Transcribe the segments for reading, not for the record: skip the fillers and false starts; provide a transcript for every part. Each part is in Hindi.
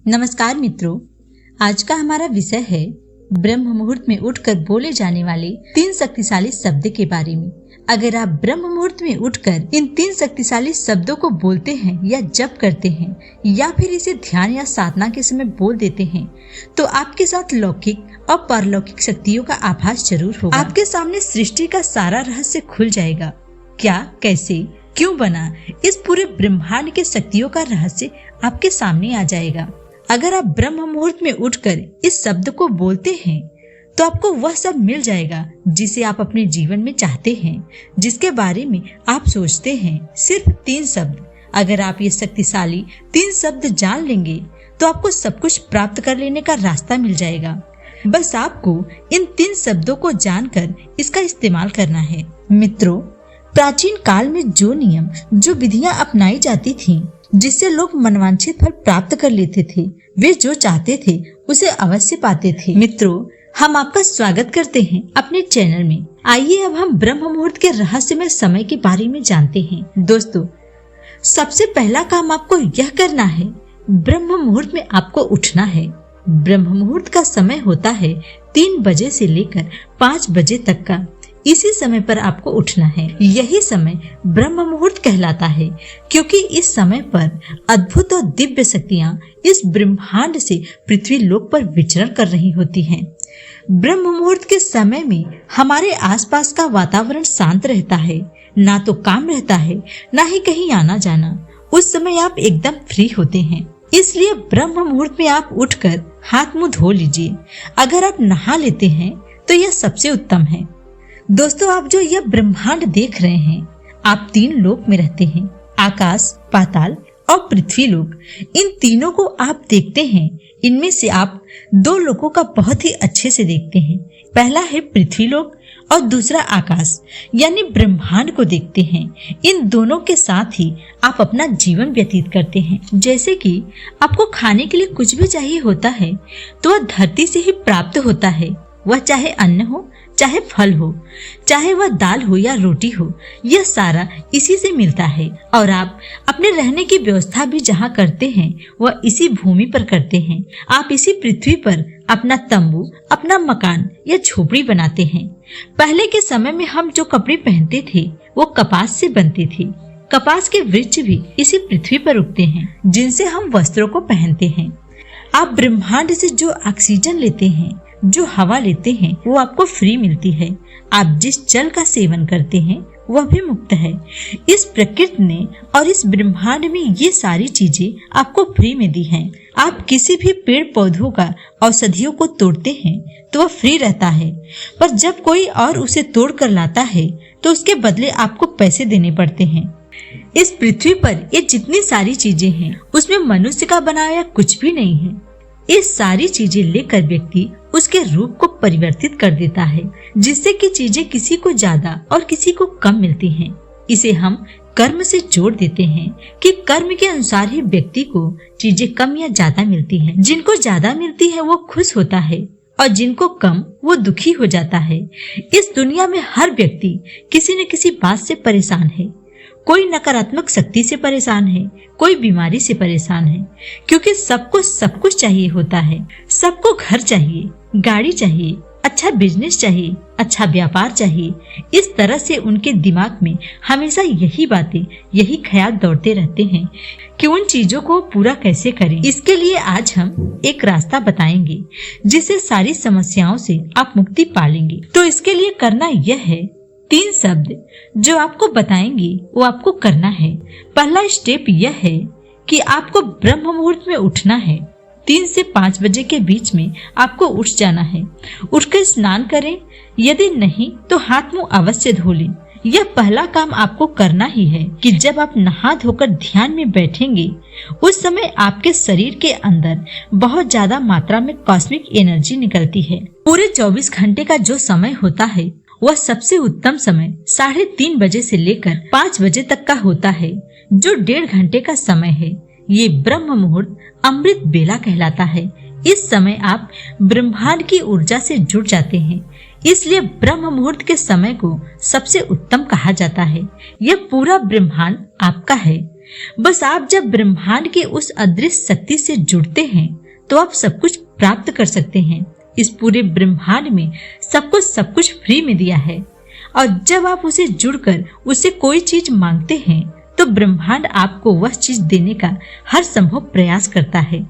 नमस्कार मित्रों, आज का हमारा विषय है ब्रह्म मुहूर्त में उठकर बोले जाने वाले 3 शक्तिशाली शब्द के बारे में। अगर आप ब्रह्म मुहूर्त में उठकर इन 3 शक्तिशाली शब्दों को बोलते हैं या जप करते हैं या फिर इसे ध्यान या साधना के समय बोल देते हैं तो आपके साथ लौकिक और पारलौकिक शक्तियों का आभास जरूर होगा। आपके सामने सृष्टि का सारा रहस्य खुल जाएगा। क्या, कैसे, क्यों बना, इस पूरे ब्रह्मांड के शक्तियों का रहस्य आपके सामने आ जाएगा। अगर आप ब्रह्म मुहूर्त में उठकर इस शब्द को बोलते हैं तो आपको वह सब मिल जाएगा जिसे आप अपने जीवन में चाहते हैं, जिसके बारे में आप सोचते हैं। सिर्फ 3 शब्द, अगर आप ये शक्तिशाली 3 शब्द जान लेंगे तो आपको सब कुछ प्राप्त कर लेने का रास्ता मिल जाएगा। बस आपको इन 3 शब्दों को जानकर इसका इस्तेमाल करना है। मित्रों, प्राचीन काल में जो नियम, जो विधियां अपनाई जाती थी, जिससे लोग मनवांछित फल प्राप्त कर लेते थे, वे जो चाहते थे उसे अवश्य पाते थे। मित्रों, हम आपका स्वागत करते हैं अपने चैनल में। आइए अब हम ब्रह्म मुहूर्त के रहस्यमय समय के बारे में जानते हैं। दोस्तों, सबसे पहला काम आपको यह करना है, ब्रह्म मुहूर्त में आपको उठना है। ब्रह्म मुहूर्त का समय होता है 3 बजे से लेकर 5 बजे तक का। इसी समय पर आपको उठना है। यही समय ब्रह्म मुहूर्त कहलाता है क्योंकि इस समय पर अद्भुत और दिव्य शक्तियां इस ब्रह्मांड से पृथ्वी लोक पर विचरण कर रही होती हैं। ब्रह्म मुहूर्त के समय में हमारे आसपास का वातावरण शांत रहता है, ना तो काम रहता है, ना ही कहीं आना जाना। उस समय आप एकदम फ्री होते हैं। इसलिए ब्रह्म मुहूर्त में आप उठकर हाथ मुंह धो लीजिए। अगर आप नहा लेते हैं तो यह सबसे उत्तम है। दोस्तों, आप जो यह ब्रह्मांड देख रहे हैं, आप 3 लोक में रहते हैं, आकाश, पाताल और पृथ्वी लोक। इन तीनों को आप देखते हैं। इनमें से आप 2 लोकों का बहुत ही अच्छे से देखते हैं। पहला है पृथ्वी लोक और दूसरा आकाश यानी ब्रह्मांड को देखते हैं। इन दोनों के साथ ही आप अपना जीवन व्यतीत करते हैं। जैसे कि आपको खाने के लिए कुछ भी चाहिए होता है तो वह धरती से ही प्राप्त होता है। वह चाहे अन्न हो, चाहे फल हो, चाहे वह दाल हो या रोटी हो, यह सारा इसी से मिलता है। और आप अपने रहने की व्यवस्था भी जहाँ करते हैं वह इसी भूमि पर करते हैं। आप इसी पृथ्वी पर अपना तंबू, अपना मकान या झोपड़ी बनाते हैं। पहले के समय में हम जो कपड़े पहनते थे वो कपास से बनते थे। कपास के वृक्ष भी इसी पृथ्वी पर उगते हैं जिनसे हम वस्त्रों को पहनते हैं। आप ब्रह्मांड से जो ऑक्सीजन लेते हैं, जो हवा लेते हैं, वो आपको फ्री मिलती है। आप जिस जल का सेवन करते हैं वह भी मुक्त है। इस प्रकृति ने और इस ब्रह्मांड में ये सारी चीजें आपको फ्री में दी हैं। आप किसी भी पेड़ पौधों का औषधियों को तोड़ते हैं तो वह फ्री रहता है, पर जब कोई और उसे तोड़ कर लाता है तो उसके बदले आपको पैसे देने पड़ते हैं। इस पृथ्वी पर ये जितनी सारी चीजें हैं उसमें मनुष्य का बनाया कुछ भी नहीं है। ये सारी चीजें लेकर व्यक्ति उसके रूप को परिवर्तित कर देता है, जिससे कि चीजें किसी को ज्यादा और किसी को कम मिलती हैं। इसे हम कर्म से जोड़ देते हैं कि कर्म के अनुसार ही व्यक्ति को चीजें कम या ज्यादा मिलती हैं। जिनको ज्यादा मिलती है वो खुश होता है और जिनको कम वो दुखी हो जाता है। इस दुनिया में हर व्यक्ति किसी न किसी बात से परेशान है। कोई नकारात्मक शक्ति से परेशान है, कोई बीमारी से परेशान है, क्योंकि सबको सब कुछ चाहिए होता है। सबको घर चाहिए, गाड़ी चाहिए, अच्छा बिजनेस चाहिए, अच्छा व्यापार चाहिए। इस तरह से उनके दिमाग में हमेशा यही बातें, यही ख्याल दौड़ते रहते हैं कि उन चीजों को पूरा कैसे करें। इसके लिए आज हम एक रास्ता बताएंगे जिससे सारी समस्याओं से आप मुक्ति पा लेंगे। तो इसके लिए करना यह है, 3 शब्द जो आपको बताएंगे वो आपको करना है। पहला स्टेप यह है कि आपको ब्रह्म मुहूर्त में उठना है। 3 से 5 बजे के बीच में आपको उठ जाना है। उठकर स्नान करें, यदि नहीं तो हाथ मुंह अवश्य धो लें। यह पहला काम आपको करना ही है कि जब आप नहा धोकर ध्यान में बैठेंगे उस समय आपके शरीर के अंदर बहुत ज्यादा मात्रा में कॉस्मिक एनर्जी निकलती है। पूरे 24 घंटे का जो समय होता है वह सबसे उत्तम समय 3:30 बजे से लेकर 5 बजे तक का होता है, जो 1.5 घंटे का समय है। ये ब्रह्म मुहूर्त अमृत बेला कहलाता है। इस समय आप ब्रह्मांड की ऊर्जा से जुड़ जाते हैं, इसलिए ब्रह्म मुहूर्त के समय को सबसे उत्तम कहा जाता है। यह पूरा ब्रह्मांड आपका है। बस आप जब ब्रह्मांड के उस अदृश्य शक्ति से जुड़ते हैं तो आप सब कुछ प्राप्त कर सकते हैं। इस पूरे ब्रह्मांड में सब कुछ फ्री में दिया है और जब आप उसे जुड़कर उससे कोई चीज मांगते हैं तो ब्रह्मांड आपको वह चीज देने का हर संभव प्रयास करता है।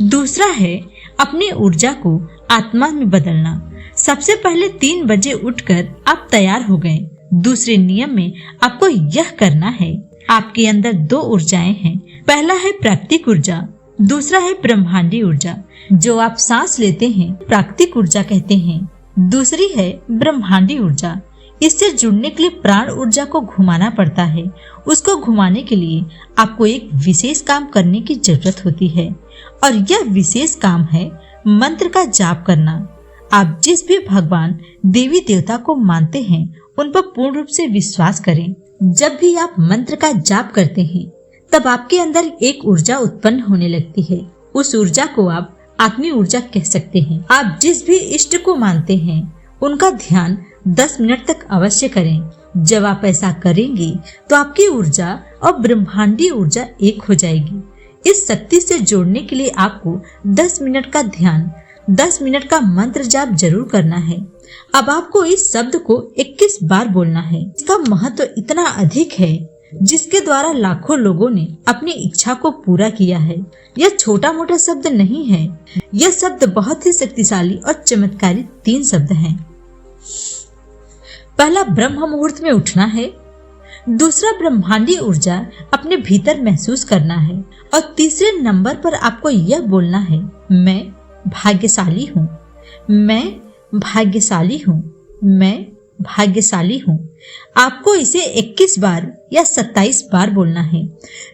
दूसरा है अपनी ऊर्जा को आत्मा में बदलना। सबसे पहले 3 बजे उठकर आप तैयार हो गए। दूसरे नियम में आपको यह करना है, आपके अंदर 2 ऊर्जाएं हैं। पहला है प्राकृतिक ऊर्जा, दूसरा है ब्रह्मांडी ऊर्जा। जो आप सांस लेते हैं प्राकृतिक ऊर्जा कहते हैं, दूसरी है ब्रह्मांडी ऊर्जा। इससे जुड़ने के लिए प्राण ऊर्जा को घुमाना पड़ता है। उसको घुमाने के लिए आपको एक विशेष काम करने की जरूरत होती है और यह विशेष काम है मंत्र का जाप करना। आप जिस भी भगवान देवी देवता को मानते हैं उन पर पूर्ण रूप से विश्वास करें। जब भी आप मंत्र का जाप करते हैं तब आपके अंदर एक ऊर्जा उत्पन्न होने लगती है। उस ऊर्जा को आप आत्मी ऊर्जा कह सकते हैं। आप जिस भी इष्ट को मानते हैं उनका ध्यान 10 मिनट तक अवश्य करें। जब आप ऐसा करेंगे तो आपकी ऊर्जा और ब्रह्मांडी ऊर्जा एक हो जाएगी। इस शक्ति से जोड़ने के लिए आपको 10 मिनट का ध्यान, 10 मिनट का मंत्र जाप जरूर करना है। अब आपको इस शब्द को 21 बार बोलना है। इसका महत्व इतना अधिक है जिसके द्वारा लाखों लोगों ने अपनी इच्छा को पूरा किया है। यह छोटा मोटा शब्द नहीं है, यह शब्द बहुत ही शक्तिशाली और चमत्कारी 3 शब्द हैं। पहला ब्रह्म मुहूर्त में उठना है, दूसरा ब्रह्मांडी ऊर्जा अपने भीतर महसूस करना है और तीसरे नंबर पर आपको यह बोलना है, मैं भाग्यशाली हूँ, मैं भाग्यशाली हूँ, मैं भाग्यशाली हूँ। आपको इसे 21 बार या 27 बार बोलना है।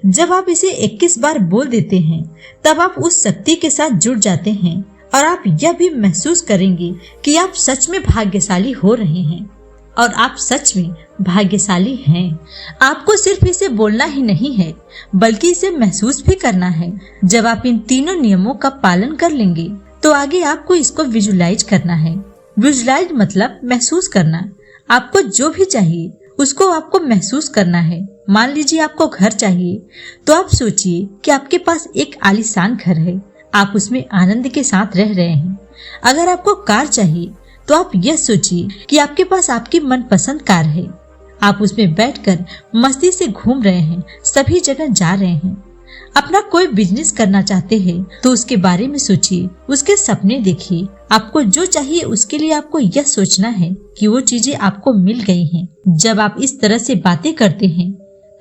जब आप इसे 21 बार बोल देते हैं तब आप उस शक्ति के साथ जुड़ जाते हैं और आप यह भी महसूस करेंगे कि आप सच में भाग्यशाली हो रहे हैं और आप सच में भाग्यशाली हैं। आपको सिर्फ इसे बोलना ही नहीं है बल्कि इसे महसूस भी करना है। जब आप इन तीनों नियमों का पालन कर लेंगे तो आगे आपको इसको विजुलाइज करना है। विजुलाइज मतलब महसूस करना। आपको जो भी चाहिए उसको आपको महसूस करना है। मान लीजिए आपको घर चाहिए तो आप सोचिए कि आपके पास एक आलीशान घर है, आप उसमें आनंद के साथ रह रहे हैं। अगर आपको कार चाहिए तो आप यह सोचिए कि आपके पास आपकी मनपसंद कार है, आप उसमें बैठकर मस्ती से घूम रहे हैं, सभी जगह जा रहे हैं। अपना कोई बिजनेस करना चाहते हैं तो उसके बारे में सोचिए, उसके सपने देखिए। आपको जो चाहिए उसके लिए आपको यह सोचना है कि वो चीजें आपको मिल गई हैं। जब आप इस तरह से बातें करते हैं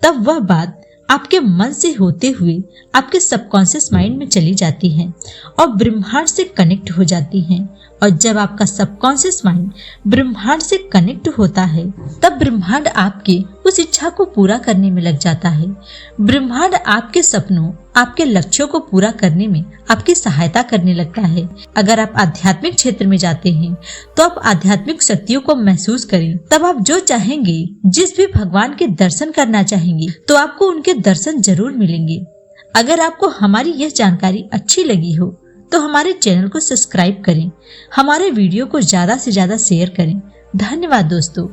तब वह बात आपके मन से होते हुए आपके सबकॉन्शियस माइंड में चली जाती है और ब्रह्मांड से कनेक्ट हो जाती है। और जब आपका सबकॉन्शियस माइंड ब्रह्मांड से कनेक्ट होता है तब ब्रह्मांड आपके उस इच्छा को पूरा करने में लग जाता है। ब्रह्मांड आपके सपनों, आपके लक्ष्यों को पूरा करने में आपकी सहायता करने लगता है। अगर आप आध्यात्मिक क्षेत्र में जाते हैं तो आप आध्यात्मिक शक्तियों को महसूस करें। तब आप जो चाहेंगे, जिस भी भगवान के दर्शन करना चाहेंगे तो आपको उनके दर्शन जरूर मिलेंगे। अगर आपको हमारी यह जानकारी अच्छी लगी हो तो हमारे चैनल को सब्सक्राइब करें, हमारे वीडियो को ज्यादा से ज्यादा शेयर करें। धन्यवाद दोस्तों।